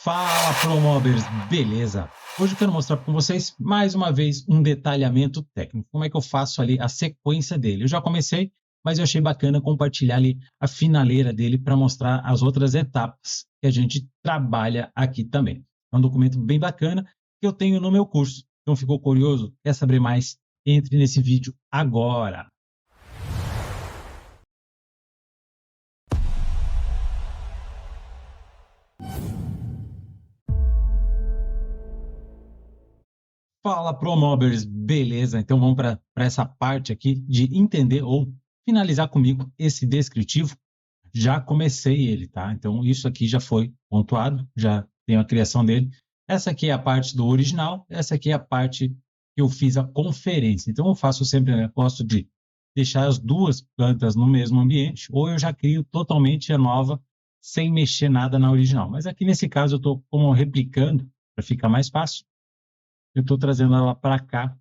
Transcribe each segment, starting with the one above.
Fala, Promobers, beleza? Hoje eu quero mostrar para vocês, mais uma vez, um detalhamento técnico. Como é que eu faço ali a sequência dele? Eu já comecei, mas eu achei bacana compartilhar ali a finaleira dele para mostrar as outras etapas que a gente trabalha aqui também. É um documento bem bacana que eu tenho no meu curso. Então, ficou curioso? Quer saber mais? Entre nesse vídeo agora. Fala, Promobers, beleza? Então vamos para essa parte aqui de entender ou finalizar comigo esse descritivo. Já comecei ele, tá? Então isso aqui já foi pontuado, já tenho a criação dele. Essa aqui é a parte do original, essa aqui é a parte que eu fiz a conferência. Então eu faço sempre, né? Gosto de deixar as duas plantas no mesmo ambiente, ou eu já crio totalmente a nova, sem mexer nada na original. Mas aqui nesse caso eu estou como replicando, para ficar mais fácil. Eu estou trazendo ela para cá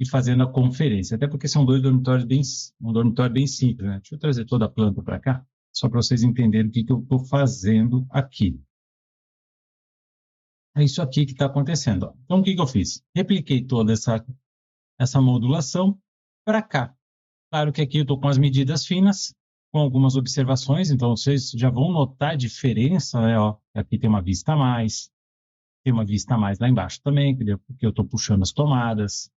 e fazendo a conferência. Até porque são dois dormitórios um dormitório bem simples, né? Deixa eu trazer toda a planta para cá, só para vocês entenderem o que eu estou fazendo aqui. É isso aqui que está acontecendo. Ó. Então, o que eu fiz? Repliquei toda essa modulação para cá. Claro que aqui eu estou com as medidas finas, com algumas observações, então vocês já vão notar a diferença, né? Ó, aqui tem uma vista a mais, tem uma vista a mais lá embaixo também, porque eu estou puxando as tomadas,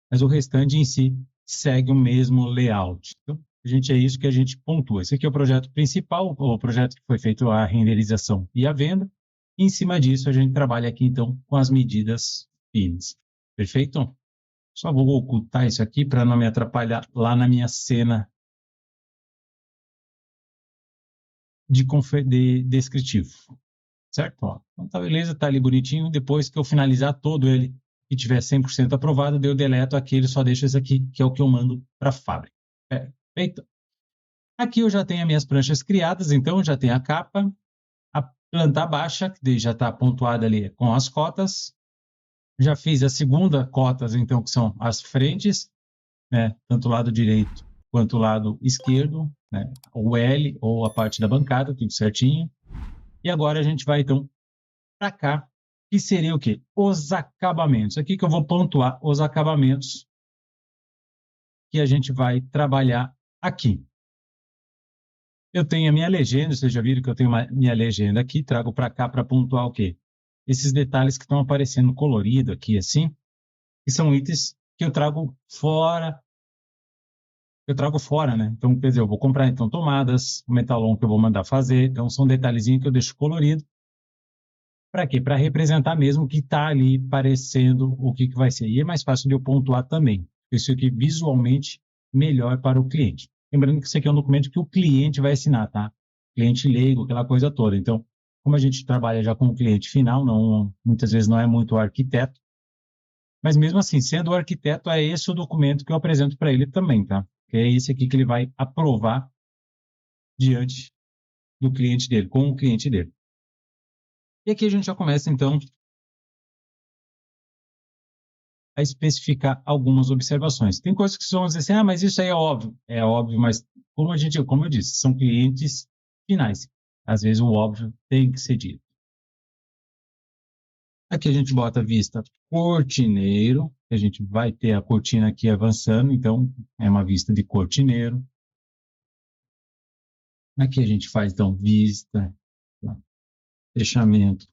mas o restante em si segue o mesmo layout. Então, é isso que a gente pontua. Esse aqui é o projeto principal, o projeto que foi feito a renderização e a venda. E em cima disso, a gente trabalha aqui, então, com as medidas finas. Perfeito? Só vou ocultar isso aqui para não me atrapalhar lá na minha cena de descritivo. Certo? Ó, então tá beleza, tá ali bonitinho. Depois que eu finalizar todo ele e tiver 100% aprovado, eu deleto aquele, só deixo esse aqui, que é o que eu mando para a fábrica. Perfeito? Aqui eu já tenho as minhas pranchas criadas, então já tenho a capa, a planta baixa, que já está pontuada ali com as cotas. Já fiz a segunda cotas, então, que são as frentes, né? Tanto o lado direito quanto o lado esquerdo, né? O L ou a parte da bancada, tudo certinho. E agora a gente vai, então, para cá, que seria o quê? Os acabamentos. Aqui que eu vou pontuar os acabamentos que a gente vai trabalhar aqui. Eu tenho a minha legenda, vocês já viram que eu tenho minha legenda aqui, trago para cá para pontuar o quê? Esses detalhes que estão aparecendo colorido aqui, assim, que são itens que eu trago fora, né? Então, quer dizer, eu vou comprar, então, tomadas, o metalon que eu vou mandar fazer, então são detalhezinhos que eu deixo colorido. Para quê? Para representar mesmo o que está ali parecendo o que vai ser. E é mais fácil de eu pontuar também. Isso aqui visualmente melhor para o cliente. Lembrando que isso aqui é um documento que o cliente vai assinar, tá? Cliente leigo, aquela coisa toda. Então, como a gente trabalha já com o cliente final, muitas vezes não é muito o arquiteto, mas mesmo assim, sendo o arquiteto, é esse o documento que eu apresento para ele também, tá? Que é esse aqui que ele vai aprovar diante do cliente dele, com o cliente dele. E aqui a gente já começa, então, a especificar algumas observações. Tem coisas que vão dizer assim, mas isso aí é óbvio, mas como eu disse, são clientes finais. Às vezes o óbvio tem que ser dito. Aqui a gente bota a vista cortineiro, a gente vai ter a cortina aqui avançando, então é uma vista de cortineiro. Aqui a gente faz, então, vista, fechamento.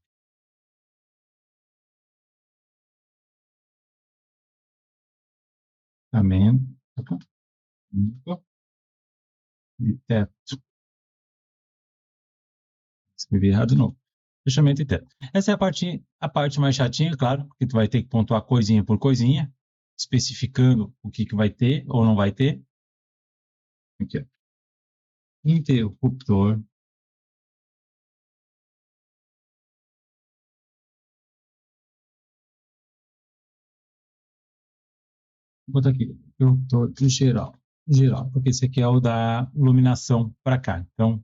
Fechamento. De teto. Escrevi errado de novo. Fechamento e teto. Essa é a parte mais chatinha, claro, porque tu vai ter que pontuar coisinha por coisinha, especificando o que vai ter ou não vai ter. Aqui, ó. Interruptor. Vou botar aqui, interruptor geral. Geral, porque esse aqui é o da iluminação para cá. Então,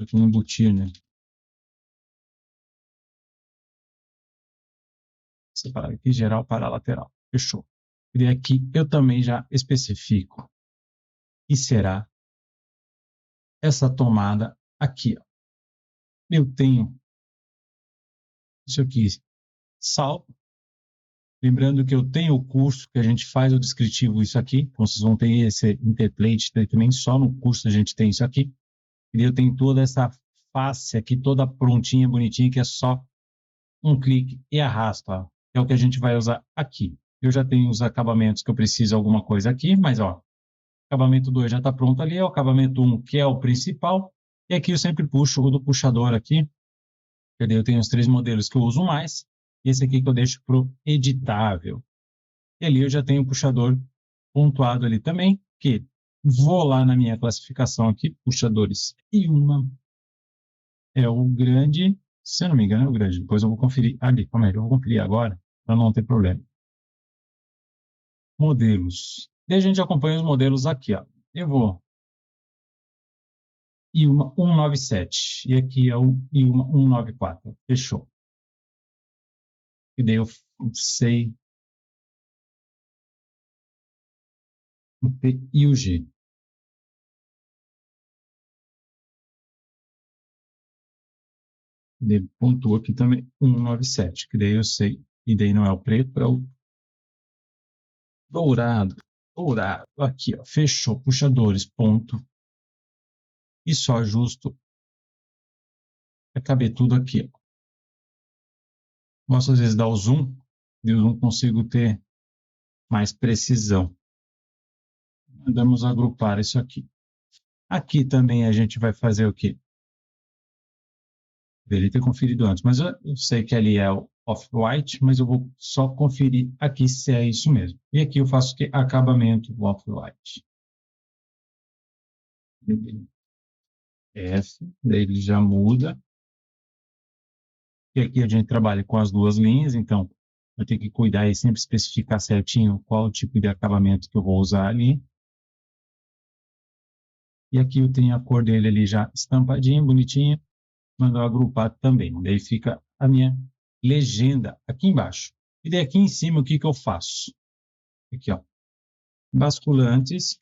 aqui no embutir, né? Separar aqui, geral para lateral. Fechou. E aqui eu também já especifico que será essa tomada aqui, ó. eu tenho isso aqui salvo. Lembrando que eu tenho o curso que a gente faz o descritivo isso aqui, então vocês vão ter esse interplate também, só no curso a gente tem isso aqui. E eu tenho toda essa face aqui, toda prontinha, bonitinha, que é só um clique e arrasta, ó. É o que a gente vai usar aqui. Eu já tenho os acabamentos que eu preciso alguma coisa aqui, mas ó, acabamento 2 já está pronto ali, é o acabamento 1 que é o principal, e aqui eu sempre puxo o do puxador aqui, eu tenho os 3 modelos que eu uso mais, e esse aqui que eu deixo para o editável. E ali eu já tenho o puxador pontuado ali também, que vou lá na minha classificação aqui, puxadores e uma é o grande, se eu não me engano é o grande, depois eu vou conferir ali, calma aí, eu vou conferir agora, para não ter problema. Modelos. E a gente acompanha os modelos aqui, ó. Eu vou IUMA 197 e aqui é o IUMA 194. Fechou. E daí eu sei o P e o G. Ele pontuou aqui também 197, que daí eu sei. E daí não é o preto, é o dourado. Dourado. Aqui, ó. Fechou. Puxadores, ponto. E só ajusto para caber tudo aqui, ó. Posso às vezes dar o zoom, e o zoom consigo ter mais precisão. Vamos agrupar isso aqui. Aqui também a gente vai fazer o quê? Deveria ter conferido antes, mas eu sei que ali é o off-white, mas eu vou só conferir aqui se é isso mesmo. E aqui eu faço o quê? Acabamento off-white. F, daí ele já muda. E aqui a gente trabalha com as duas linhas, então eu tenho que cuidar e sempre especificar certinho qual o tipo de acabamento que eu vou usar ali. E aqui eu tenho a cor dele ali já estampadinha, bonitinha, mando agrupar também. Daí fica a minha legenda aqui embaixo. E daí aqui em cima o que que eu faço? Aqui, ó. Basculantes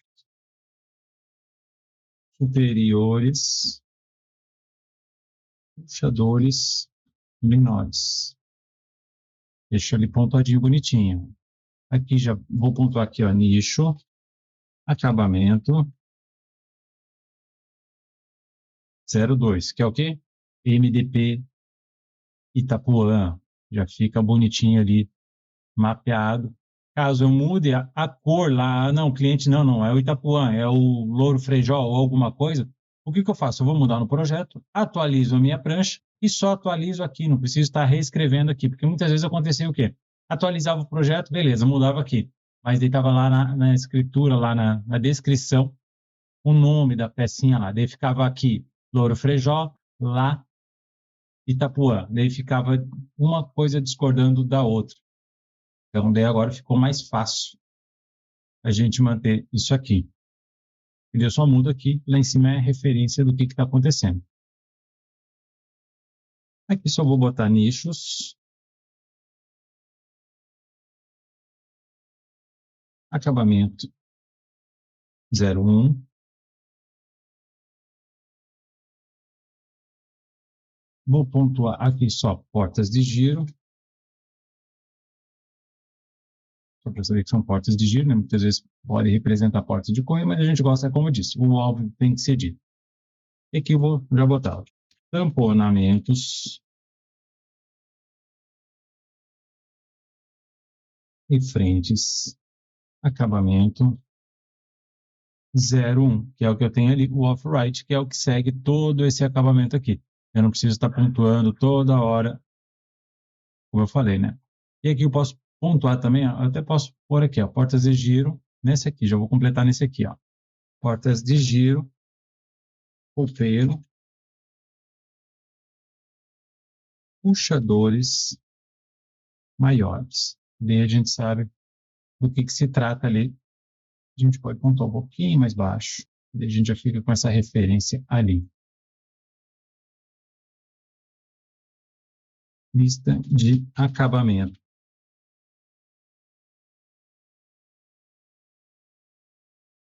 superiores, puxadores menores. Deixa ele pontuadinho, bonitinho. Aqui já vou pontuar aqui, ó, nicho, acabamento, 02, que é o quê? MDP Itapuã. Já fica bonitinho ali, mapeado. Caso eu mude a cor lá, não, cliente não, é o Itapuã, é o Louro Frejol ou alguma coisa, o que que eu faço? Eu vou mudar no projeto, atualizo a minha prancha e só atualizo aqui, não preciso estar reescrevendo aqui, porque muitas vezes acontecia o quê? Atualizava o projeto, beleza, mudava aqui, mas daí estava lá na escritura, lá na descrição, o nome da pecinha lá, daí ficava aqui, Louro Frejol, lá Itapuã, daí ficava uma coisa discordando da outra. Então, daí agora ficou mais fácil a gente manter isso aqui. E eu só mudo aqui, lá em cima é a referência do que está acontecendo. Aqui só vou botar nichos. Acabamento 01. Vou pontuar aqui só portas de giro. Só para saber que são portas de giro, né? Muitas vezes pode representar portas de correio, mas a gente gosta, como eu disse, o óbvio tem que ser dito. E aqui eu vou já botar tamponamentos e frentes, acabamento 01, que é o que eu tenho ali, o off-right, que é o que segue todo esse acabamento aqui. Eu não preciso estar pontuando toda hora, como eu falei, né? E aqui eu posso pontuar também, ó, eu até posso pôr aqui, ó, portas de giro, nesse aqui, já vou completar nesse aqui, ó. Portas de giro, roupeiro, puxadores maiores. Daí a gente sabe do que se trata ali. A gente pode pontuar um pouquinho mais baixo, daí a gente já fica com essa referência ali. Lista de acabamento.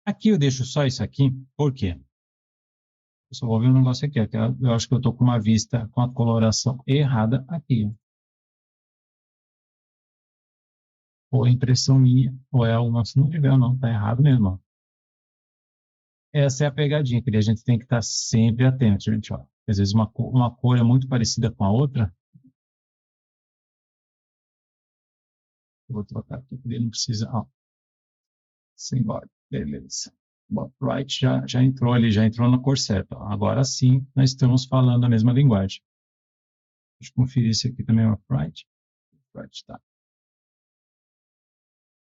Aqui eu deixo só isso aqui, por quê? Eu só vou ver um negócio aqui, que eu acho que eu estou com uma vista com a coloração errada aqui. Ou é impressão minha, ou é alguma... Se não tiver, não, tá errado mesmo. Ó. Essa é a pegadinha, que a gente tem que estar sempre atento, gente. Ó. Às vezes uma cor é muito parecida com a outra. Eu vou trocar aqui, porque ele não precisa... Ó. Symbolic, beleza. Right já entrou ali, já entrou na cor certa. Ó. Agora sim, nós estamos falando a mesma linguagem. Deixa eu conferir se aqui também é right. Right, tá.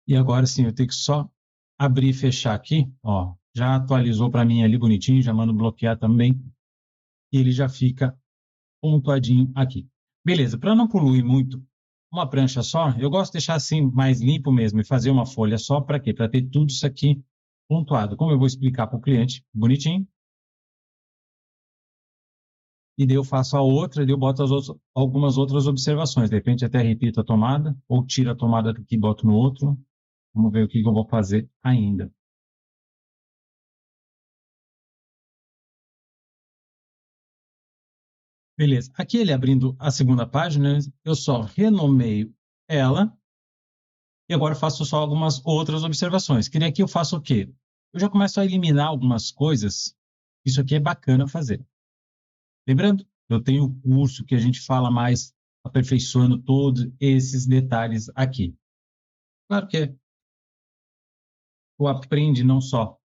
E agora sim, eu tenho que só abrir e fechar aqui. Ó, já atualizou para mim ali bonitinho, já mando bloquear também. E ele já fica pontuadinho aqui. Beleza, para não poluir muito uma prancha só, eu gosto de deixar assim mais limpo mesmo e fazer uma folha só para quê? Para ter tudo isso aqui pontuado. Como eu vou explicar para o cliente, bonitinho. E daí eu faço a outra, e daí eu boto algumas outras observações. De repente até repito a tomada, ou tiro a tomada daqui e boto no outro. Vamos ver o que eu vou fazer ainda. Beleza. Aqui ele abrindo a segunda página, eu só renomeio ela e agora faço só algumas outras observações. Que aqui eu faço o quê? Eu já começo a eliminar algumas coisas. Isso aqui é bacana fazer. Lembrando, eu tenho um curso que a gente fala mais aperfeiçoando todos esses detalhes aqui. Claro que tu aprende não só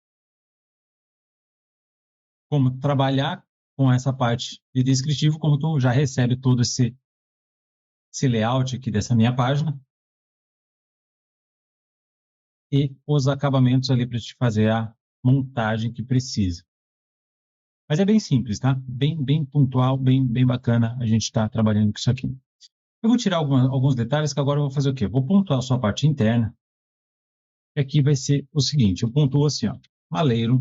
como trabalhar com essa parte de descritivo, como tu já recebe todo esse layout aqui dessa minha página e os acabamentos ali para te fazer a montagem que precisa. Mas é bem simples, tá? Bem pontual, bem bacana a gente está trabalhando com isso aqui. Eu vou tirar alguns detalhes que agora eu vou fazer o quê? Eu vou pontuar só a parte interna. E aqui vai ser o seguinte, eu pontuo assim, ó, maleiro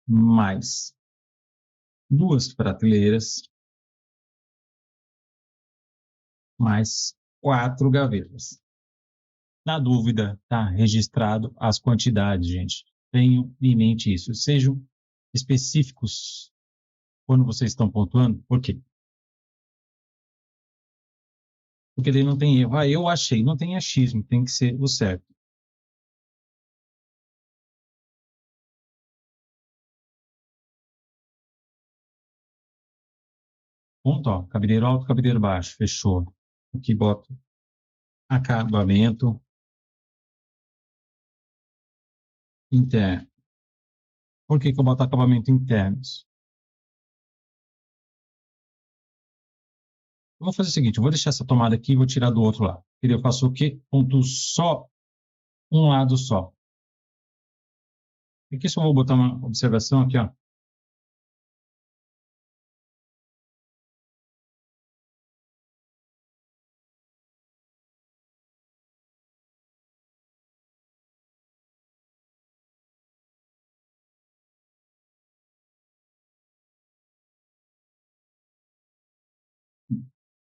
mais 2 prateleiras mais 4 gavetas. Na dúvida, tá registrado as quantidades, gente. Tenham em mente isso. Sejam específicos quando vocês estão pontuando. Por quê? Porque daí não tem erro. Ah, eu achei. Não tem achismo. Tem que ser o certo. Ponto, ó. Cabideiro alto, cabideiro baixo. Fechou. Aqui boto acabamento interno. Por que eu boto acabamento internos? Eu vou fazer o seguinte, eu vou deixar essa tomada aqui e vou tirar do outro lado. Eu faço o quê? Ponto só um lado só. Aqui só vou botar uma observação aqui, ó.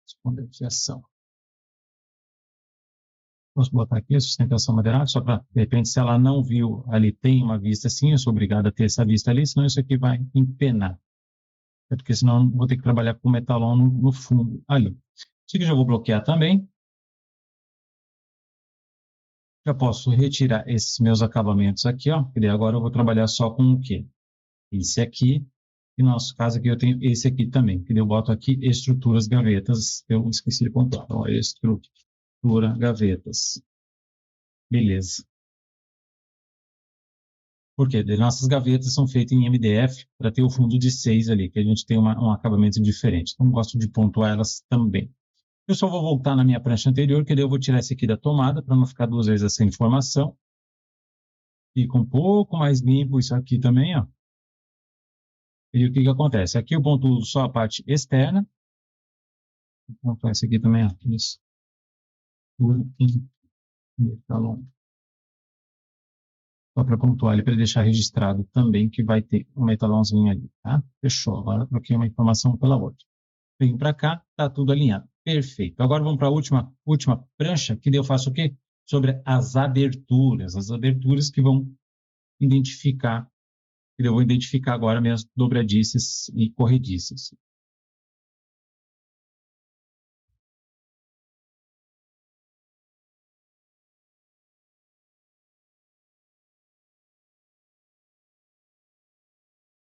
Sustentação. Posso botar aqui a sustentação moderada, só para, de repente, se ela não viu ali, tem uma vista assim, eu sou obrigado a ter essa vista ali, senão isso aqui vai empenar. É porque senão eu vou ter que trabalhar com metalon no fundo ali. Isso aqui eu já vou bloquear também. Já posso retirar esses meus acabamentos aqui, ó. E agora eu vou trabalhar só com o quê? Esse aqui. E no nosso caso aqui eu tenho esse aqui também. Que eu boto aqui estruturas gavetas. Eu esqueci de pontuar. Ó, estrutura gavetas. Beleza. Por quê? Nossas gavetas são feitas em MDF para ter o fundo de 6 ali, que a gente tem um acabamento diferente. Então, gosto de pontuar elas também. Eu só vou voltar na minha prancha anterior, que daí eu vou tirar esse aqui da tomada, para não ficar 2 vezes essa informação. Fica um pouco mais limpo isso aqui também, ó. E o que acontece? Aqui eu pontuo só a parte externa. Vou pontuar esse aqui também, ó. Isso. Metalon. Só para pontuar ele, para deixar registrado também que vai ter um metalãozinho ali, tá? Fechou. Agora eu troquei uma informação pela outra. Venho para cá, tá tudo alinhado. Perfeito. Agora vamos para a última prancha, que daí eu faço o quê? Sobre as aberturas. As aberturas que vão identificar Eu vou identificar agora minhas dobradiças e corrediças.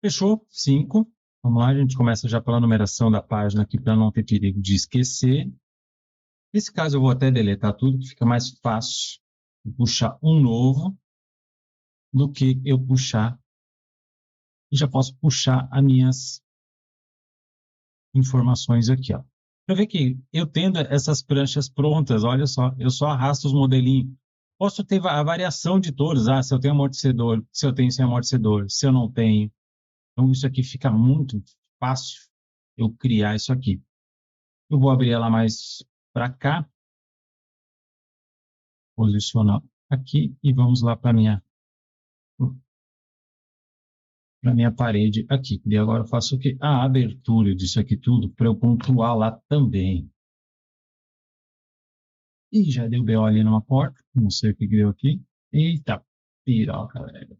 Fechou? 5. Vamos lá, a gente começa já pela numeração da página aqui para não ter perigo de esquecer. Nesse caso eu vou até deletar tudo, que fica mais fácil puxar um novo do que eu puxar. E já posso puxar as minhas informações aqui, ó. Para ver que eu tendo essas pranchas prontas, olha só, eu só arrasto os modelinhos. Posso ter a variação de todos, se eu tenho amortecedor, se eu tenho sem amortecedor, se eu não tenho. Então isso aqui fica muito fácil eu criar isso aqui. Eu vou abrir ela mais para cá, posicionar aqui e vamos lá para minha parede aqui. E agora eu faço o quê? A abertura disso aqui tudo para eu pontuar lá também. E já deu BO ali numa porta, não sei o que deu aqui. Eita, piroca, velho.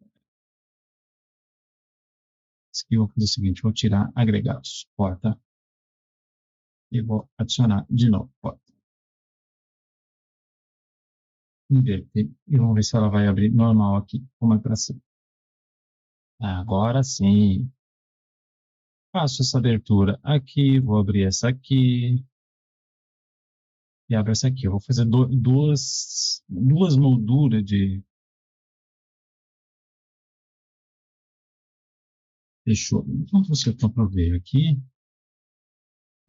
Aqui eu vou fazer o seguinte, vou tirar agregados, porta, e vou adicionar de novo, porta. Inverter, e vamos ver se ela vai abrir normal aqui, como é para cima. Agora sim. Faço essa abertura aqui, vou abrir essa aqui. E abro essa aqui. Eu vou fazer duas molduras de... Fechou. Então, você para ver aqui.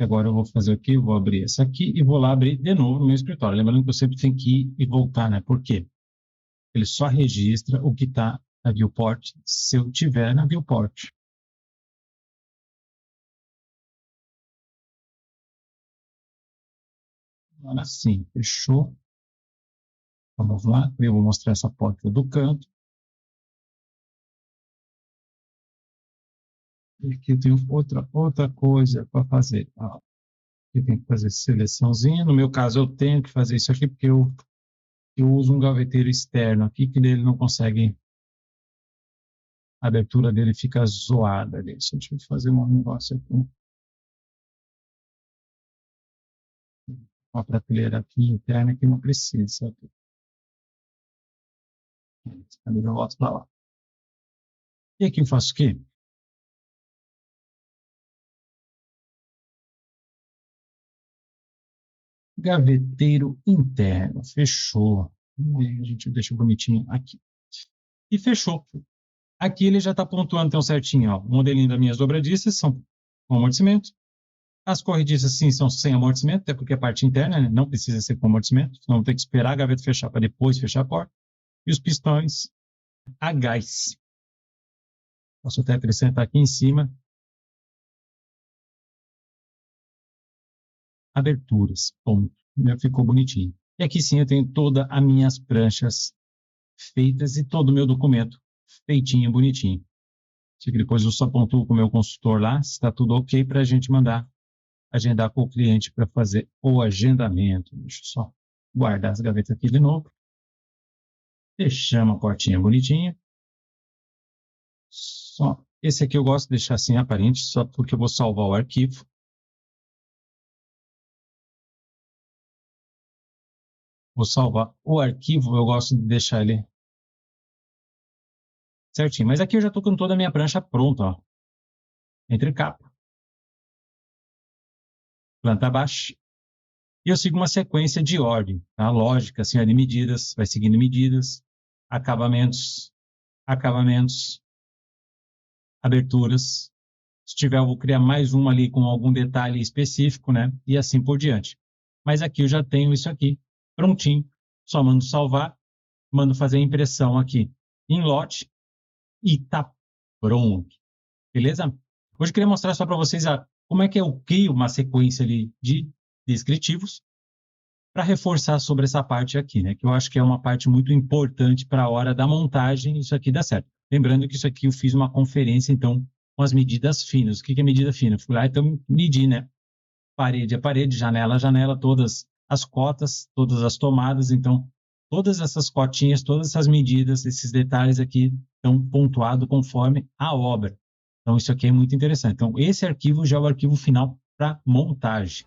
Agora eu vou fazer aqui, eu vou abrir essa aqui e vou lá abrir de novo no meu escritório. Lembrando que eu sempre tenho que ir e voltar, né? Por quê? Ele só registra o que está na viewport se eu tiver na viewport. Agora sim, fechou. Vamos lá, eu vou mostrar essa porta do canto. E aqui eu tenho outra coisa para fazer. Aqui tem que fazer seleçãozinha. No meu caso, eu tenho que fazer isso aqui porque eu uso um gaveteiro externo aqui que ele não consegue. A abertura dele fica zoada. Deixa eu fazer um negócio aqui. Uma prateleira aqui interna que não precisa. Eu volto para lá. E aqui eu faço o quê? Gaveteiro interno. Fechou. A gente deixa bonitinho aqui. E fechou. Aqui ele já está pontuando tão certinho. Ó. O modelinho das minhas dobradiças são com amortecimento. As corrediças, sim, são sem amortecimento, até porque a parte interna, né, não precisa ser com amortecimento. Senão vou ter que esperar a gaveta fechar para depois fechar a porta. E os pistões a gás. Posso até acrescentar aqui em cima aberturas. Ponto. Ficou bonitinho. E aqui sim eu tenho todas as minhas pranchas feitas e todo o meu documento feitinho, bonitinho. Depois eu só pontuo com o meu consultor lá, se está tudo ok para a gente mandar agendar com o cliente para fazer o agendamento. Deixa eu só guardar as gavetas aqui de novo. Fechamos a portinha bonitinha. Só esse aqui eu gosto de deixar assim aparente, só porque eu vou salvar o arquivo. Vou salvar o arquivo, eu gosto de deixar ele certinho. Mas aqui eu já estou com toda a minha prancha pronta, ó. Entre capa, planta baixa. E eu sigo uma sequência de ordem, tá? Lógica, assim, de medidas, vai seguindo medidas, acabamentos, aberturas. Se tiver, eu vou criar mais uma ali com algum detalhe específico, né? E assim por diante. Mas aqui eu já tenho isso aqui prontinho. Só mando salvar, mando fazer a impressão aqui em lote e tá pronto. Beleza? Hoje eu queria mostrar só para vocês como é que eu crio uma sequência ali de descritivos para reforçar sobre essa parte aqui, né? Que eu acho que é uma parte muito importante para a hora da montagem, isso aqui dá certo. Lembrando que isso aqui eu fiz uma conferência, então, com as medidas finas. O que é medida fina? Fui lá, então, medi, né? Parede a parede, janela a janela, todas as cotas, todas as tomadas, então, todas essas cotinhas, todas essas medidas, esses detalhes aqui estão pontuados conforme a obra. Então, isso aqui é muito interessante. Então, esse arquivo já é o arquivo final para montagem.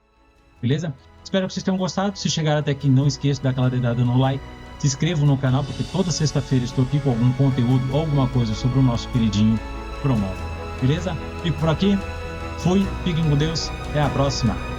Beleza? Espero que vocês tenham gostado. Se chegaram até aqui, não esqueça de dar aquela dedada no like. Se inscreva no canal, porque toda sexta-feira estou aqui com algum conteúdo ou alguma coisa sobre o nosso queridinho Promove. Beleza? Fico por aqui. Fui. Fiquem com Deus. Até a próxima.